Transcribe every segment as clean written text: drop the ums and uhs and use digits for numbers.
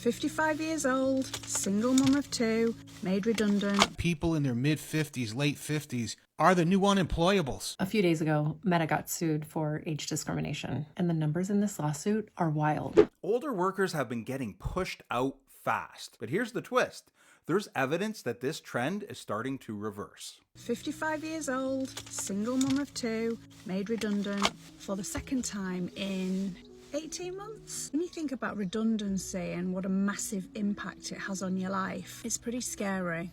55 years old, single mum of two, made redundant. People in their mid-50s, late 50s are the new unemployables. A few days ago, Meta got sued for age discrimination, and the numbers in this lawsuit are wild. Older workers have been getting pushed out fast. But here's the twist. There's evidence that this trend is starting to reverse. 55 years old, single mum of two, made redundant for the second time in 18 months. When you think about redundancy and what a massive impact it has on your life, it's pretty scary.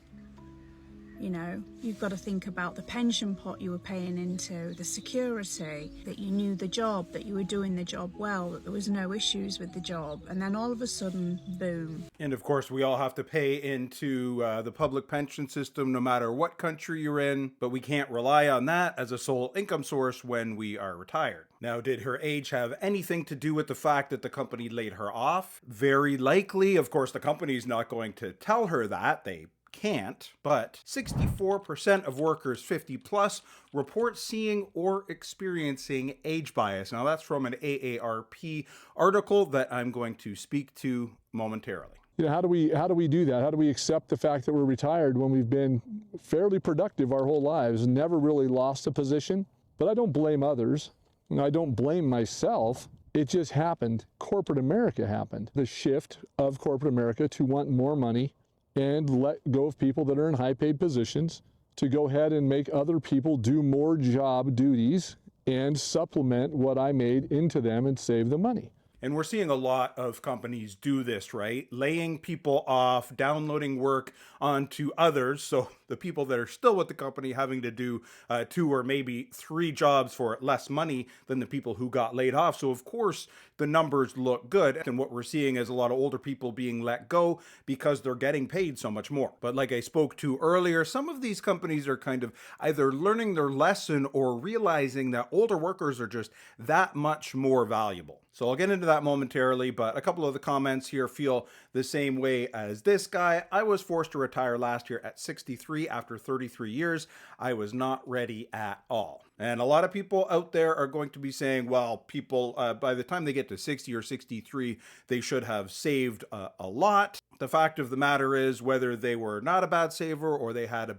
You know, you've got to think about the pension pot you were paying into, the security, that you knew the job, that you were doing the job well, that there was no issues with the job, and then all of a sudden, boom. And of course, we all have to pay into the public pension system no matter what country you're in, but we can't rely on that as a sole income source when we are retired. Now, did her age have anything to do with the fact that the company laid her off? Very likely. Of course, the company's not going to tell her that. They can't, but 64% of workers 50 plus report seeing or experiencing age bias. Now that's from an AARP article that I'm going to speak to momentarily. You know, how do we do that? How do we accept the fact that we're retired when we've been fairly productive our whole lives, never really lost a position? But I don't blame others, and I don't blame myself. It just happened. Corporate America happened. The shift of corporate America to want more money and let go of people that are in high-paid positions to go ahead and make other people do more job duties and supplement what I made into them and save the money. And we're seeing a lot of companies do this, right? Laying people off, downloading work onto others. So the people that are still with the company having to do 2 or maybe 3 jobs for less money than the people who got laid off. So of course, the numbers look good. And what we're seeing is a lot of older people being let go because they're getting paid so much more. But like I spoke to earlier, some of these companies are kind of either learning their lesson or realizing that older workers are just that much more valuable. So I'll get into that momentarily, but a couple of the comments here feel the same way as this guy. I was forced to retire last year at 63 after 33 years. I was not ready at all. And a lot of people out there are going to be saying, well, people, by the time they get to 60 or 63, they should have saved a lot. The fact of the matter is, whether they were not a bad saver or they had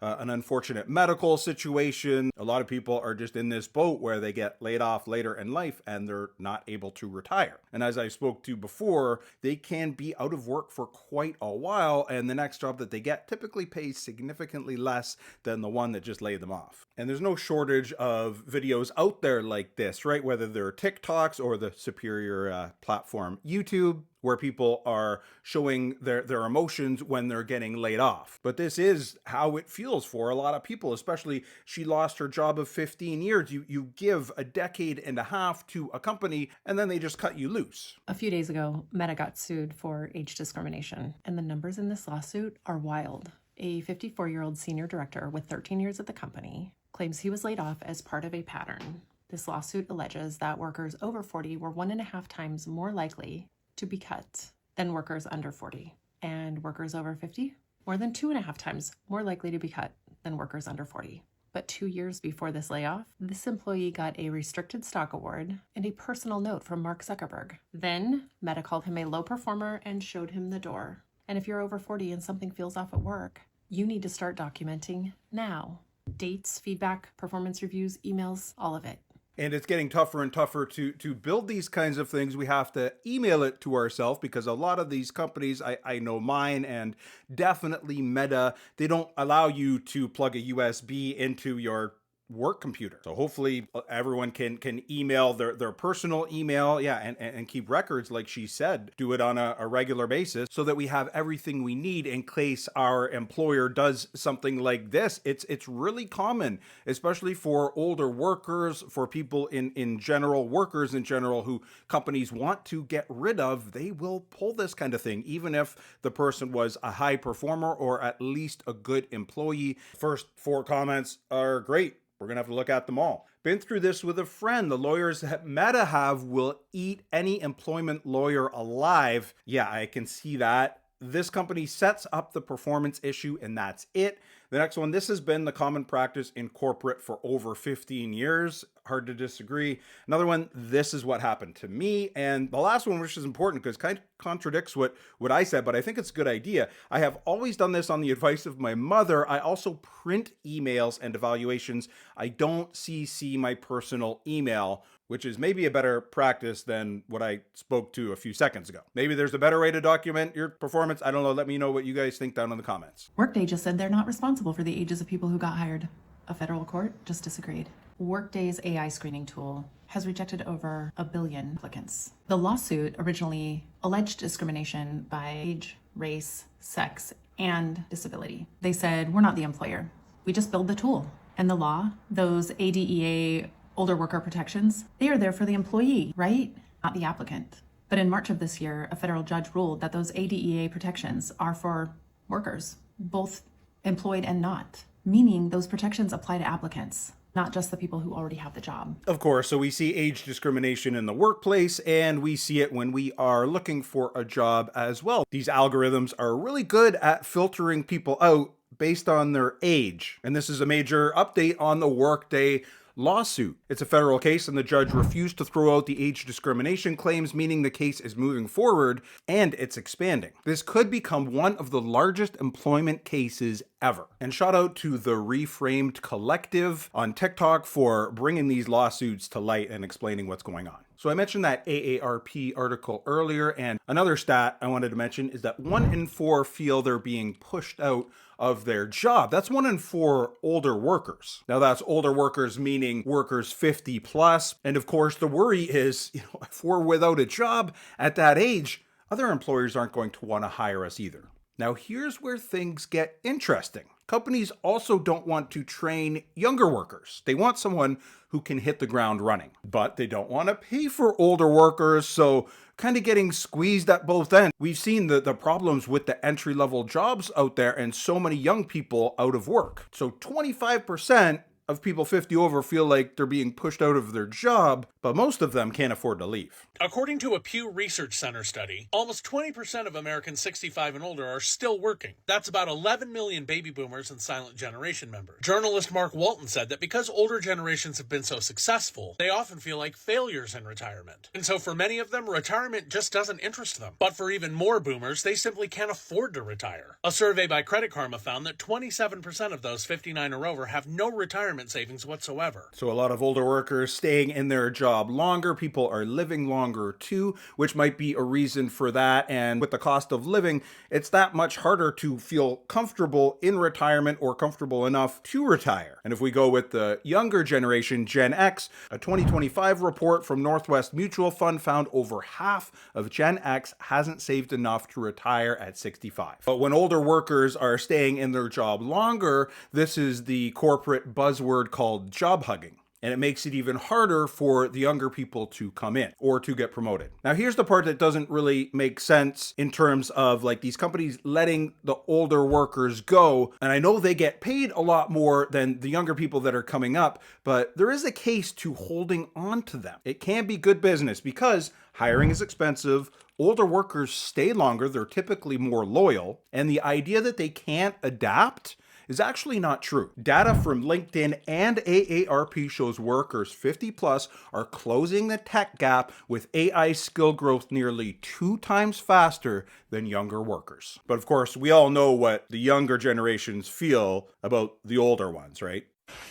an unfortunate medical situation, a lot of people are just in this boat where they get laid off later in life and they're not able to retire. And as I spoke to before, they can be out of work for quite a while, and the next job that they get typically pays significantly less than the one that just laid them off. And there's no shortage of videos out there like this, right? Whether they're TikToks or the superior platform YouTube, where people are showing their emotions when they're getting laid off. But this is how it feels for a lot of people, especially she lost her job of 15 years. You give a decade and a half to a company and then they just cut you loose. A few days ago, Meta got sued for age discrimination, and the numbers in this lawsuit are wild. A 54-year-old senior director with 13 years at the company claims he was laid off as part of a pattern. This lawsuit alleges that workers over 40 were 1.5 times more likely to be cut than workers under 40, and workers over 50 more than 2.5 times more likely to be cut than workers under 40. But 2 years before this layoff, this employee got a restricted stock award and a personal note from Mark Zuckerberg. Then Meta called him a low performer and showed him the door. And if you're over 40 and something feels off at work, you need to start documenting now. Dates, feedback, performance reviews, emails, all of it. And it's getting tougher and tougher to build these kinds of things. We have to email it to ourselves because a lot of these companies, I know mine and definitely Meta, they don't allow you to plug a USB into your work computer. So hopefully everyone can email their personal email, and keep records like she said. Do it on a regular basis so that we have everything we need in case our employer does something like this. It's really common, especially for older workers, for people in general, workers in general who companies want to get rid of. They will pull this kind of thing, even if the person was a high performer or at least a good employee. First 4 comments are great. We're going to have to look at them all. Been through this with a friend. The lawyers that Meta have will eat any employment lawyer alive. Yeah, I can see that. this company sets up the performance issue and that's it. The next one, this has been the common practice in corporate for over 15 years. Hard to disagree. Another one, this is what happened to me. And the last one, which is important because it kind of contradicts what I said, but I think it's a good idea. I have always done this on the advice of my mother. I also print emails and evaluations. I don't CC my personal email, which is maybe a better practice than what I spoke to a few seconds ago. Maybe there's a better way to document your performance. I don't know. Let me know what you guys think down in the comments. Workday just said they're not responsible for the ages of people who got hired. A federal court just disagreed. Workday's AI screening tool has rejected over 1 billion applicants. The lawsuit originally alleged discrimination by age, race, sex, and disability. They said, we're not the employer. We just build the tool. And the law, those ADEA older worker protections, they are there for the employee, right? Not the applicant. But in March of this year, a federal judge ruled that those ADEA protections are for workers, both employed and not, meaning those protections apply to applicants, not just the people who already have the job. Of course, so we see age discrimination in the workplace, and we see it when we are looking for a job as well. These algorithms are really good at filtering people out based on their age. And this is a major update on the Workday lawsuit. It's a federal case and the judge refused to throw out the age discrimination claims, meaning the case is moving forward and it's expanding. This could become one of the largest employment cases ever. And shout out to the Reframed Collective on TikTok for bringing these lawsuits to light and explaining what's going on. So I mentioned that AARP article earlier, and another stat I wanted to mention is that 1 in 4 feel they're being pushed out of their job. That's 1 in 4 older workers. Now that's older workers meaning workers 50 plus. And of course the worry is, if we're without a job at that age, other employers aren't going to want to hire us either. Now here's where things get interesting. Companies also don't want to train younger workers. They want someone who can hit the ground running, but they don't want to pay for older workers, so kind of getting squeezed at both ends. We've seen the problems with the entry-level jobs out there and so many young people out of work. So 25% of people 50 over feel like they're being pushed out of their job, but most of them can't afford to leave. According to a Pew Research Center study, almost 20% of Americans 65 and older are still working. That's about 11 million baby boomers and silent generation members. Journalist Mark Walton said that because older generations have been so successful, they often feel like failures in retirement. And so for many of them, retirement just doesn't interest them. But for even more boomers, they simply can't afford to retire. A survey by Credit Karma found that 27% of those 59 or over have no retirement savings whatsoever. So a lot of older workers staying in their job longer. People are living longer too, which might be a reason for that. And with the cost of living, it's that much harder to feel comfortable in retirement or comfortable enough to retire. And if we go with the younger generation, Gen X, a 2025 report from Northwest Mutual Fund found over half of Gen X hasn't saved enough to retire at 65. But when older workers are staying in their job longer, this is the corporate buzzword called job hugging. And it makes it even harder for the younger people to come in or to get promoted. Now, here's the part that doesn't really make sense in terms of like these companies letting the older workers go. And I know they get paid a lot more than the younger people that are coming up, but there is a case to holding on to them. It can be good business because hiring is expensive. Older workers stay longer. They're typically more loyal. And the idea that they can't adapt is actually not true. Data from LinkedIn and AARP shows workers 50 plus are closing the tech gap with AI skill growth nearly 2 times faster than younger workers. But of course, we all know what the younger generations feel about the older ones, right?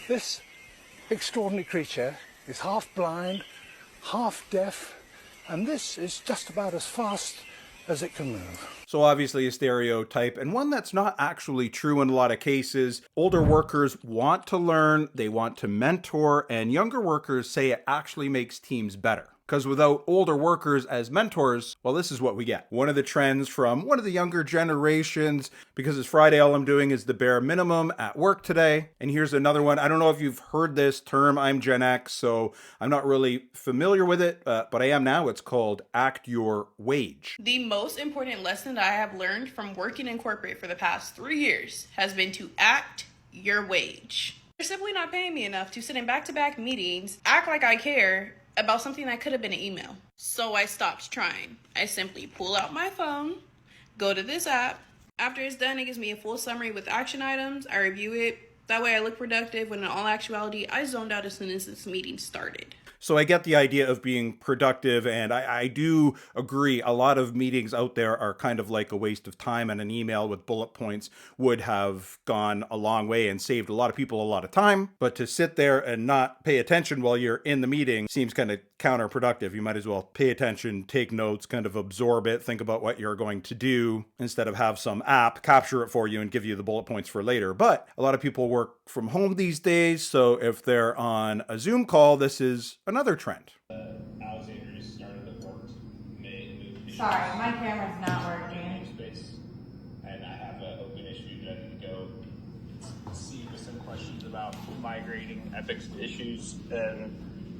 This extraordinary creature is half blind, half deaf, and this is just about as fast as it can move. So obviously a stereotype, and one that's not actually true in a lot of cases. Older workers want to learn, they want to mentor, and younger workers say it actually makes teams better. Because without older workers as mentors, well, this is what we get. One of the trends from one of the younger generations, because it's Friday, all I'm doing is the bare minimum at work today. And here's another one. I don't know if you've heard this term. I'm Gen X, so I'm not really familiar with it, but I am now. It's called act your wage. The most important lesson that I have learned from working in corporate for the past 3 years has been to act your wage. They're simply not paying me enough to sit in back-to-back meetings, act like I care about something that could have been an email. So I stopped trying. I simply pull out my phone, Go to this app. After it's done, it gives me a full summary with action items. I review it. That way I look productive when in all actuality, I zoned out as soon as this meeting started. So I get the idea of being productive, and I do agree. A lot of meetings out there are kind of like a waste of time, and an email with bullet points would have gone a long way and saved a lot of people a lot of time. But to sit there and not pay attention while you're in the meeting seems kind of counterproductive. You might as well pay attention, take notes, kind of absorb it, think about what you're going to do instead of have some app capture it for you and give you the bullet points for later. But a lot of people work from home these days, so if they're on a Zoom call, this is another trend. Alexander just started at work. Sorry, my camera's not working. Space, and I have an open issue that I need to go see with some questions about migrating ethics issues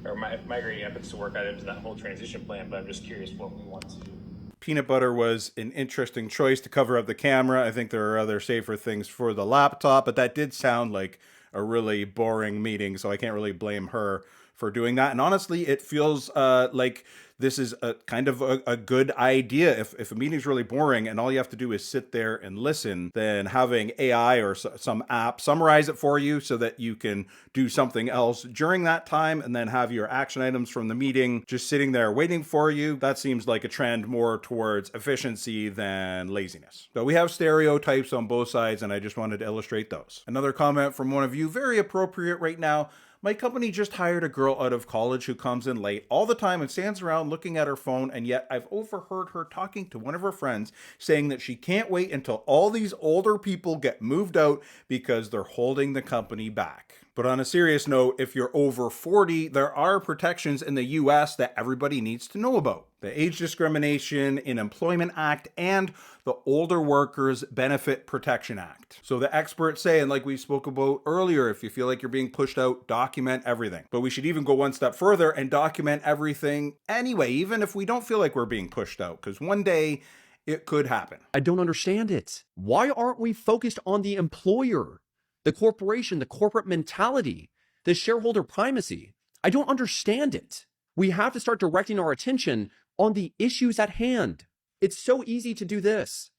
or migrating ethics to work items, that whole transition plan. But I'm just curious what we want to do. Peanut butter was an interesting choice to cover up the camera. I think there are other safer things for the laptop, but that did sound like a really boring meeting, so I can't really blame her for doing that. And honestly, it feels like this is a kind of a good idea. If a meeting's really boring and all you have to do is sit there and listen, then having AI or some app summarize it for you so that you can do something else during that time and then have your action items from the meeting just sitting there waiting for you. That seems like a trend more towards efficiency than laziness. So we have stereotypes on both sides, and I just wanted to illustrate those. Another comment from one of you, very appropriate right now. My company just hired a girl out of college who comes in late all the time and stands around looking at her phone, and yet I've overheard her talking to one of her friends saying that she can't wait until all these older people get moved out because they're holding the company back. But on a serious note, if you're over 40, there are protections in the US that everybody needs to know about. The Age Discrimination in Employment Act and the Older Workers Benefit Protection Act. So the experts say, and like we spoke about earlier, if you feel like you're being pushed out, document everything. But we should even go one step further and document everything anyway, even if we don't feel like we're being pushed out, because one day it could happen. I don't understand it. Why aren't we focused on the employer, the corporation, the corporate mentality, the shareholder primacy? I don't understand it. We have to start directing our attention on the issues at hand. It's so easy to do this.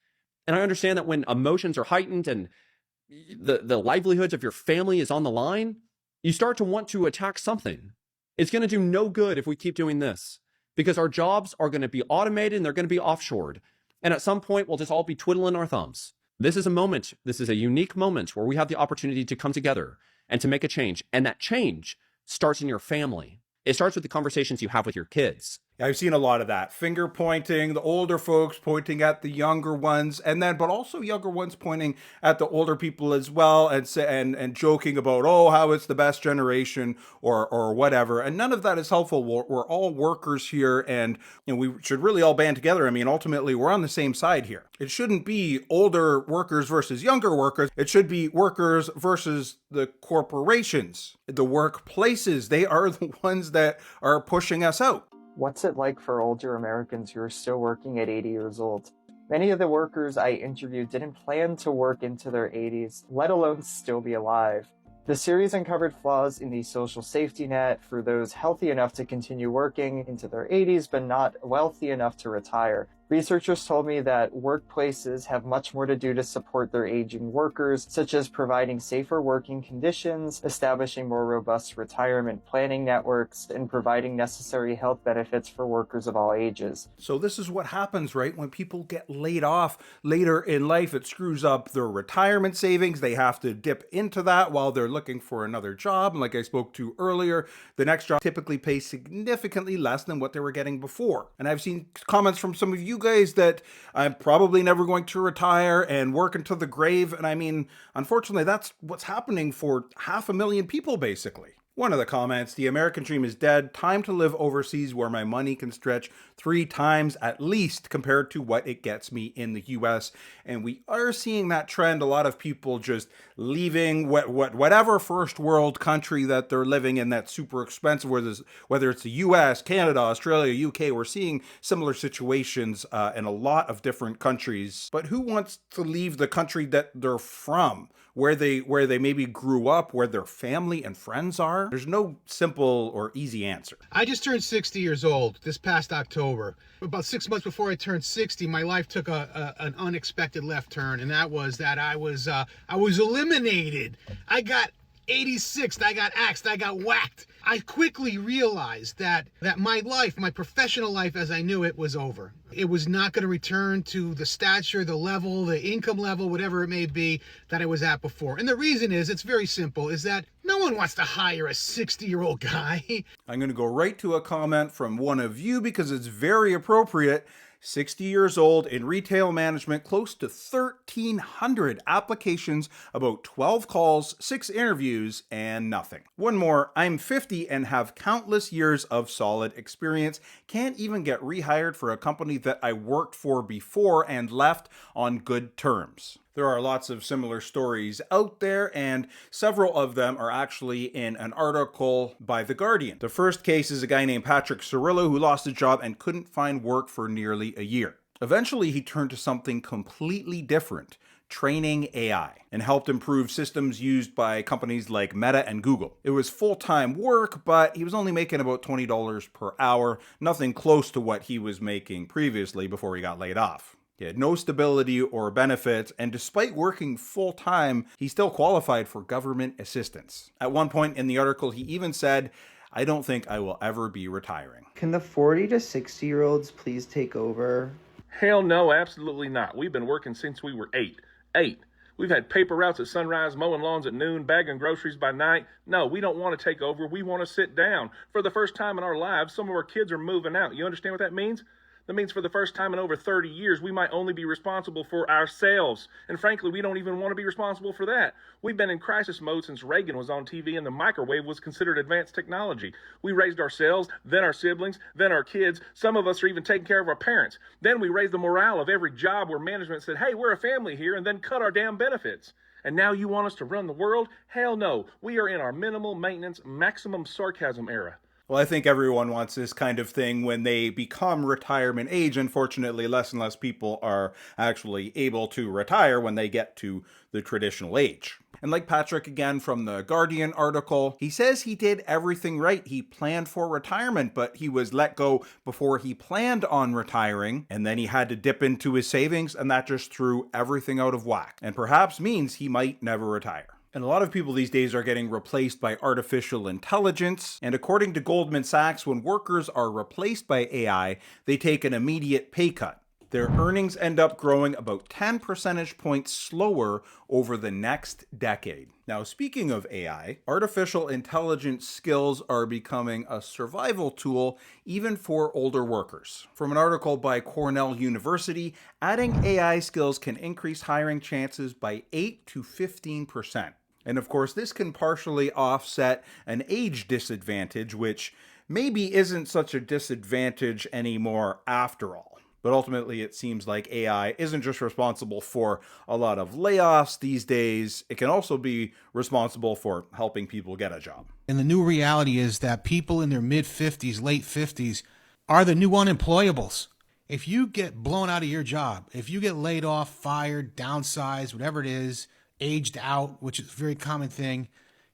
And I understand that when emotions are heightened and the livelihoods of your family is on the line, you start to want to attack something. It's going to do no good if we keep doing this, because our jobs are going to be automated and they're going to be offshored. And at some point, we'll just all be twiddling our thumbs. This is a moment. This is a unique moment where we have the opportunity to come together and to make a change. And that change starts in your family. It starts with the conversations you have with your kids. I've seen a lot of that. Finger pointing, the older folks pointing at the younger ones, but also younger ones pointing at the older people as well, and joking about, oh, how it's the best generation or whatever. And none of that is helpful. We're all workers here, and we should really all band together. I mean, ultimately, we're on the same side here. It shouldn't be older workers versus younger workers. It should be workers versus the corporations, the workplaces. They are the ones that are pushing us out. What's it like for older Americans who are still working at 80 years old? Many of the workers I interviewed didn't plan to work into their 80s, let alone still be alive. The series uncovered flaws in the social safety net for those healthy enough to continue working into their 80s but not wealthy enough to retire. Researchers told me that workplaces have much more to do to support their aging workers, such as providing safer working conditions, establishing more robust retirement planning networks, and providing necessary health benefits for workers of all ages. So this is what happens, right? When people get laid off later in life, it screws up their retirement savings. They have to dip into that while they're looking for another job. And like I spoke to earlier, the next job typically pays significantly less than what they were getting before. And I've seen comments from some of you guys that I'm probably never going to retire and work until the grave. And I mean, unfortunately, that's what's happening for 500,000 people, basically. One of the comments, the American dream is dead. Time to live overseas where my money can stretch 3 times at least compared to what it gets me in the US. And we are seeing that trend. A lot of people just leaving whatever first world country that they're living in that's super expensive, whether it's the US, Canada, Australia, UK. We're seeing similar situations in a lot of different countries. But who wants to leave the country that they're from, where they maybe grew up, where their family and friends are? There's no simple or easy answer. I just turned 60 years old this past October. About 6 months before I turned 60, my life took an unexpected left turn, and that was that I was eliminated. I got 86th, I got axed, I got whacked. I quickly realized that my life, my professional life as I knew it, was over. It was not going to return to the stature, the level, the income level, whatever it may be, that I was at before. And the reason is, it's very simple, is that no one wants to hire a 60-year-old guy. I'm going to go right to a comment from one of you because it's very appropriate. 60 years old, in retail management, close to 1,300 applications, about 12 calls, 6 interviews, and nothing. One more, I'm 50 and have countless years of solid experience. Can't even get rehired for a company that I worked for before and left on good terms. There are lots of similar stories out there, and several of them are actually in an article by The Guardian. The first case is a guy named Patrick Cirillo who lost a job and couldn't find work for nearly a year. Eventually, he turned to something completely different, training AI, and helped improve systems used by companies like Meta and Google. It was full-time work, but he was only making about $20 per hour, nothing close to what he was making previously before he got laid off. He had no stability or benefits, and despite working full-time, he still qualified for government assistance. At one point in the article, he even said, "I don't think I will ever be retiring." Can the 40 to 60-year-olds please take over? Hell no, absolutely not. We've been working since we were 8. We've had paper routes at sunrise, mowing lawns at noon, bagging groceries by night. No, we don't want to take over. We want to sit down. For the first time in our lives, some of our kids are moving out. You understand what that means? That means for the first time in over 30 years, we might only be responsible for ourselves. And frankly, we don't even want to be responsible for that. We've been in crisis mode since Reagan was on TV and the microwave was considered advanced technology. We raised ourselves, then our siblings, then our kids. Some of us are even taking care of our parents. Then we raised the morale of every job where management said, hey, we're a family here, and then cut our damn benefits. And now you want us to run the world? Hell no. We are in our minimal maintenance, maximum sarcasm era. Well, I think everyone wants this kind of thing when they become retirement age. Unfortunately, less and less people are actually able to retire when they get to the traditional age. And like Patrick again from the Guardian article, he says he did everything right. He planned for retirement, but he was let go before he planned on retiring, and then he had to dip into his savings, and that just threw everything out of whack, and perhaps means he might never retire. And a lot of people these days are getting replaced by artificial intelligence. And according to Goldman Sachs, when workers are replaced by AI, they take an immediate pay cut. Their earnings end up growing about 10 percentage points slower over the next decade. Now, speaking of AI, artificial intelligence skills are becoming a survival tool even for older workers. From an article by Cornell University, adding AI skills can increase hiring chances by 8 to 15%. And of course, this can partially offset an age disadvantage, which maybe isn't such a disadvantage anymore after all. But ultimately, it seems like AI isn't just responsible for a lot of layoffs these days. It can also be responsible for helping people get a job. And the new reality is that people in their mid-50s, late 50s are the new unemployables. If you get blown out of your job, if you get laid off, fired, downsized, whatever it is, aged out, which is a very common thing,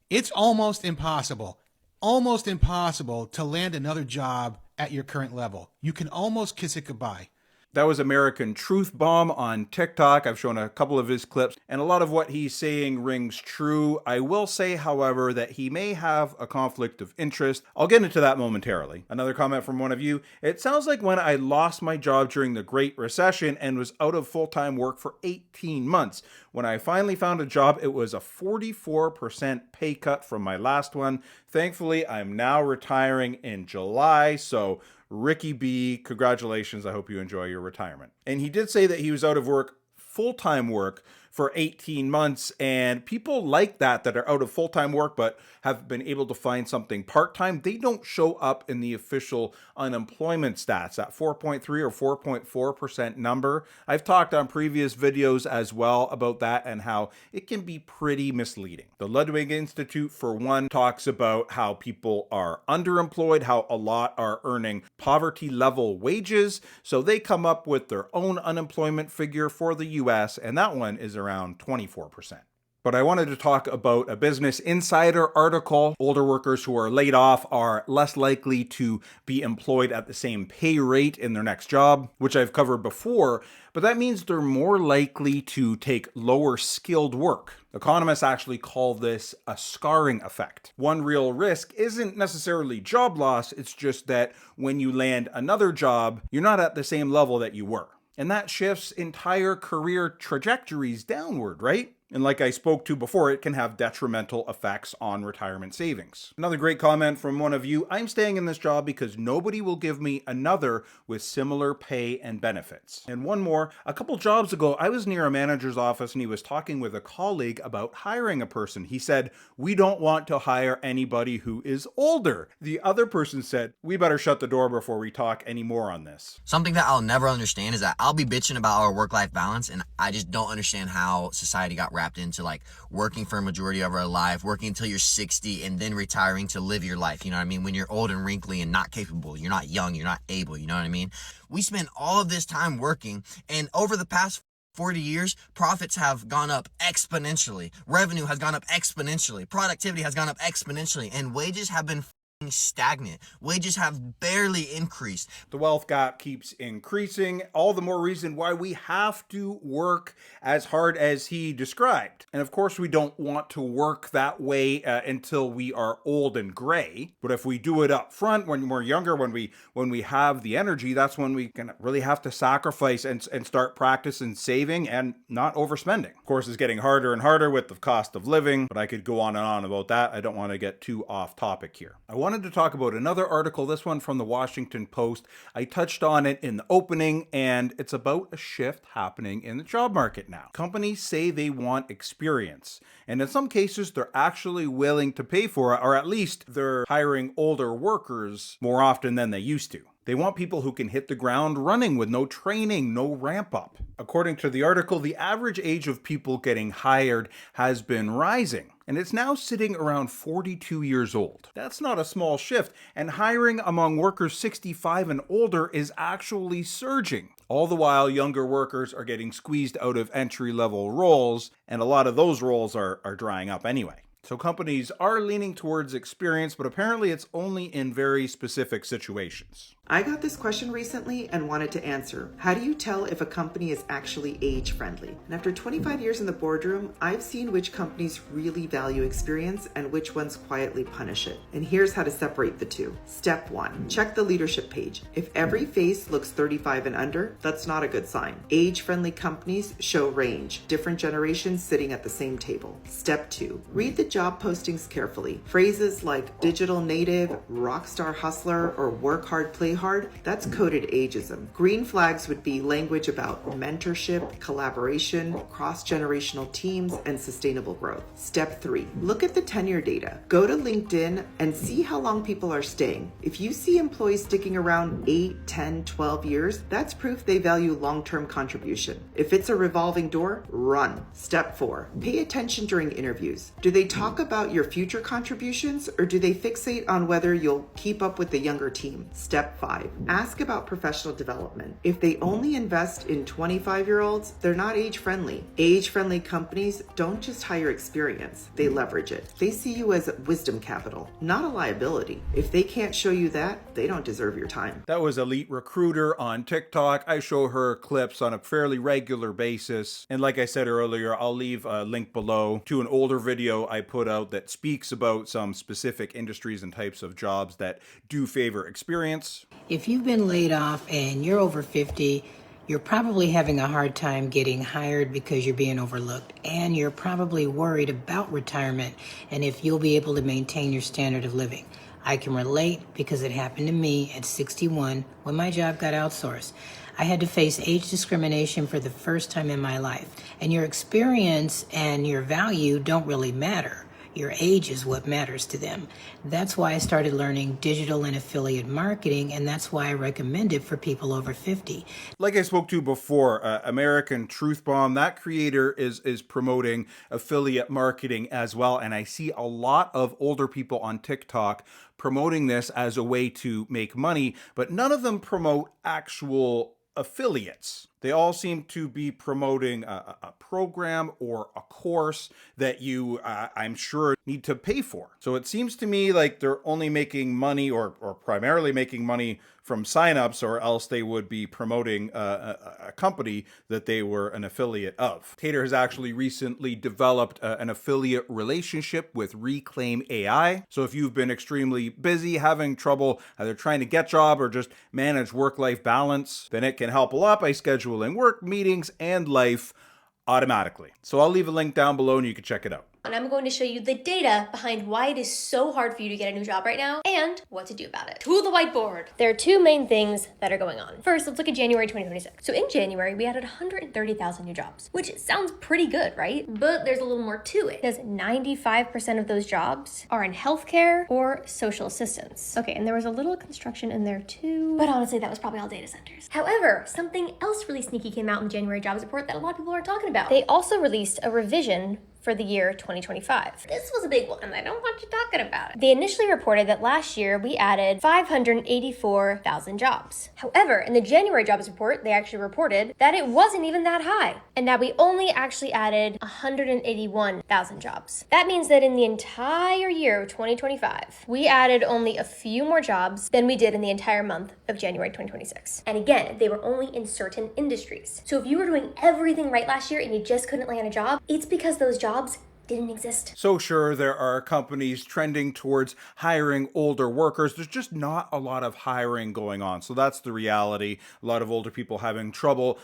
it's almost impossible to land another job at your current level. You can almost kiss it goodbye. That was American Truth Bomb on TikTok. I've shown a couple of his clips, and a lot of what he's saying rings true. I will say, however, that he may have a conflict of interest. I'll get into that momentarily. Another comment from one of you. It sounds like when I lost my job during the Great Recession and was out of full-time work for 18 months. When I finally found a job, it was a 44% pay cut from my last one. Thankfully, I'm now retiring in July, so Ricky B, congratulations. I hope you enjoy your retirement. And he did say that he was out of work, full-time work, for 18 months, and people like that are out of full-time work but have been able to find something part-time. They don't show up in the official unemployment stats, that 4.3 or 4.4% number. I've talked on previous videos as well about that and how it can be pretty misleading. The Ludwig Institute, for one, talks about how people are underemployed, how a lot are earning poverty-level wages, so they come up with their own unemployment figure for the US, and that one is around 24%. But I wanted to talk about a Business Insider article. Older workers who are laid off are less likely to be employed at the same pay rate in their next job, which I've covered before, but that means they're more likely to take lower skilled work. Economists actually call this a scarring effect. One real risk isn't necessarily job loss, it's just that when you land another job, you're not at the same level that you were. And that shifts entire career trajectories downward, right? And like I spoke to before, it can have detrimental effects on retirement savings. Another great comment from one of you: I'm staying in this job because nobody will give me another with similar pay and benefits. And one more: a couple jobs ago, I was near a manager's office and he was talking with a colleague about hiring a person. He said, "We don't want to hire anybody who is older." The other person said, "We better shut the door before we talk any more on this." Something that I'll never understand is that I'll be bitching about our work-life balance, and I just don't understand how society got wrapped into like working for a majority of our life, working until you're 60 and then retiring to live your life. You know what I mean? When you're old and wrinkly and not capable, you're not young, you're not able, you know what I mean? We spend all of this time working, and over the past 40 years, profits have gone up exponentially. Revenue has gone up exponentially. Productivity has gone up exponentially, and wages have been stagnant. Wages have barely increased. The wealth gap keeps increasing, all the more reason why we have to work as hard as he described. And of course, we don't want to work that way until we are old and gray. But if we do it up front, when we're younger, when we have the energy, that's when we can really have to sacrifice and start practicing saving and not overspending. Of course, it's getting harder and harder with the cost of living, but I could go on and on about that. I don't want to get too off topic here. I wanted to talk about another article, this one from the Washington Post. I touched on it in the opening, and it's about a shift happening in the job market now. Companies say they want experience, and in some cases, they're actually willing to pay for it, or at least they're hiring older workers more often than they used to. They want people who can hit the ground running with no training, no ramp up. According to the article, the average age of people getting hired has been rising, and it's now sitting around 42 years old. That's not a small shift, and hiring among workers 65 and older is actually surging. All the while, younger workers are getting squeezed out of entry-level roles, and a lot of those roles are drying up anyway. So companies are leaning towards experience, but apparently it's only in very specific situations. I got this question recently and wanted to answer. How do you tell if a company is actually age-friendly? And after 25 years in the boardroom, I've seen which companies really value experience and which ones quietly punish it. And here's how to separate the two. Step 1, check the leadership page. If every face looks 35 and under, that's not a good sign. Age-friendly companies show range, different generations sitting at the same table. Step 2, read the job postings carefully. Phrases like digital native, rockstar hustler, or work hard, play hard, that's coded ageism. Green flags would be language about mentorship, collaboration, cross-generational teams, and sustainable growth. Step 3, look at the tenure data. Go to LinkedIn and see how long people are staying. If you see employees sticking around 8, 10, 12 years, that's proof they value long-term contribution. If it's a revolving door, run. Step 4, pay attention during interviews. Do they talk about your future contributions, or do they fixate on whether you'll keep up with the younger team? Step 5, ask about professional development. If they only invest in 25-year-olds, they're not age-friendly. Age-friendly companies don't just hire experience, they leverage it. They see you as wisdom capital, not a liability. If they can't show you that, they don't deserve your time. That was Elite Recruiter on TikTok. I show her clips on a fairly regular basis. And like I said earlier, I'll leave a link below to an older video I put out that speaks about some specific industries and types of jobs that do favor experience. If you've been laid off and you're over 50, you're probably having a hard time getting hired because you're being overlooked, and you're probably worried about retirement and if you'll be able to maintain your standard of living. I can relate because it happened to me at 61 when my job got outsourced. I had to face age discrimination for the first time in my life, and your experience and your value don't really matter. Your age is what matters to them. That's why I started learning digital and affiliate marketing, and that's why I recommend it for people over 50. Like I spoke to before, American Truth Bomb, that creator is promoting affiliate marketing as well, and I see a lot of older people on TikTok promoting this as a way to make money, but none of them promote actual affiliates. They all seem to be promoting a program or a course that you, I'm sure, need to pay for. So it seems to me like they're only making money or primarily making money from signups, or else they would be promoting a company that they were an affiliate of. Tater has actually recently developed an affiliate relationship with Reclaim AI. So if you've been extremely busy, having trouble either trying to get a job or just manage work-life balance, then it can help a lot by scheduling work, meetings, and life automatically. So I'll leave a link down below and you can check it out. And I'm going to show you the data behind why it is so hard for you to get a new job right now and what to do about it. To the whiteboard. There are two main things that are going on. First, let's look at January 2026. So in January, we added 130,000 new jobs, which sounds pretty good, right? But there's a little more to it, because 95% of those jobs are in healthcare or social assistance. Okay, and there was a little construction in there too, but honestly, that was probably all data centers. However, something else really sneaky came out in the January jobs report that a lot of people aren't talking about. They also released a revision for the year 2025. This was a big one, and I don't want you talking about it. They initially reported that last year we added 584,000 jobs. However, in the January jobs report, they actually reported that it wasn't even that high, and that we only actually added 181,000 jobs. That means that in the entire year of 2025, we added only a few more jobs than we did in the entire month of January 2026. And again, they were only in certain industries. So if you were doing everything right last year and you just couldn't land a job, it's because those jobs didn't exist. So sure, there are companies trending towards hiring older workers. There's just not a lot of hiring going on. So that's the reality. A lot of older people having trouble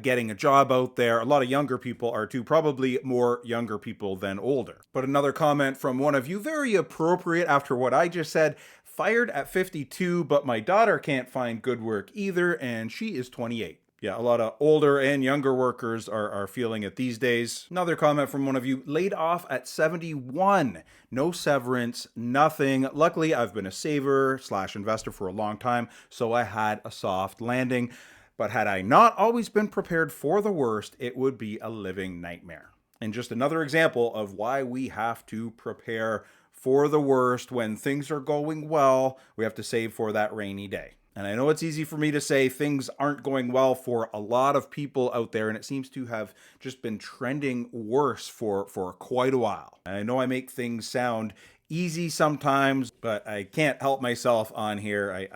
getting a job out there. A lot of younger people are too, probably more younger people than older. But another comment from one of you, very appropriate after what I just said. Fired at 52, but my daughter can't find good work either, and she is 28. Yeah, a lot of older and younger workers are feeling it these days. Another comment from one of you, laid off at 71. No severance, nothing. Luckily, I've been a saver/investor for a long time, so I had a soft landing. But had I not always been prepared for the worst, it would be a living nightmare. And just another example of why we have to prepare for the worst. When things are going well, we have to save for that rainy day. And I know it's easy for me to say things aren't going well for a lot of people out there, and it seems to have just been trending worse for quite a while. And I know I make things sound easy sometimes, but I can't help myself on here.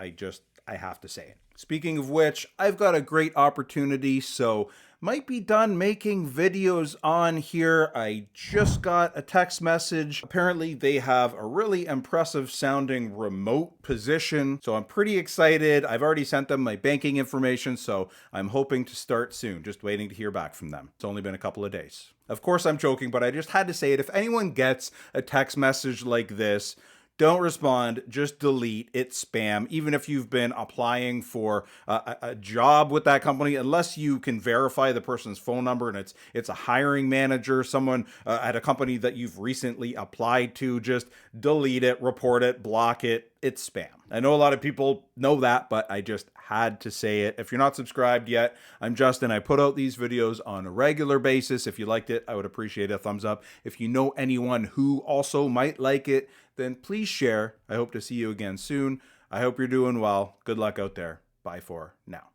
I have to say it. Speaking of which, I've got a great opportunity, so might be done making videos on here. I just got a text message. Apparently they have a really impressive sounding remote position, so I'm pretty excited. I've already sent them my banking information, so I'm hoping to start soon. Just waiting to hear back from them. It's only been a couple of days. Of course I'm joking, but I just had to say it. If anyone gets a text message like this, don't respond, just delete, it's spam. Even if you've been applying for a job with that company, unless you can verify the person's phone number and it's a hiring manager, someone at a company that you've recently applied to, just delete it, report it, block it, it's spam. I know a lot of people know that, but I just had to say it. If you're not subscribed yet, I'm Justin. I put out these videos on a regular basis. If you liked it, I would appreciate a thumbs up. If you know anyone who also might like it, then please share. I hope to see you again soon. I hope you're doing well. Good luck out there. Bye for now.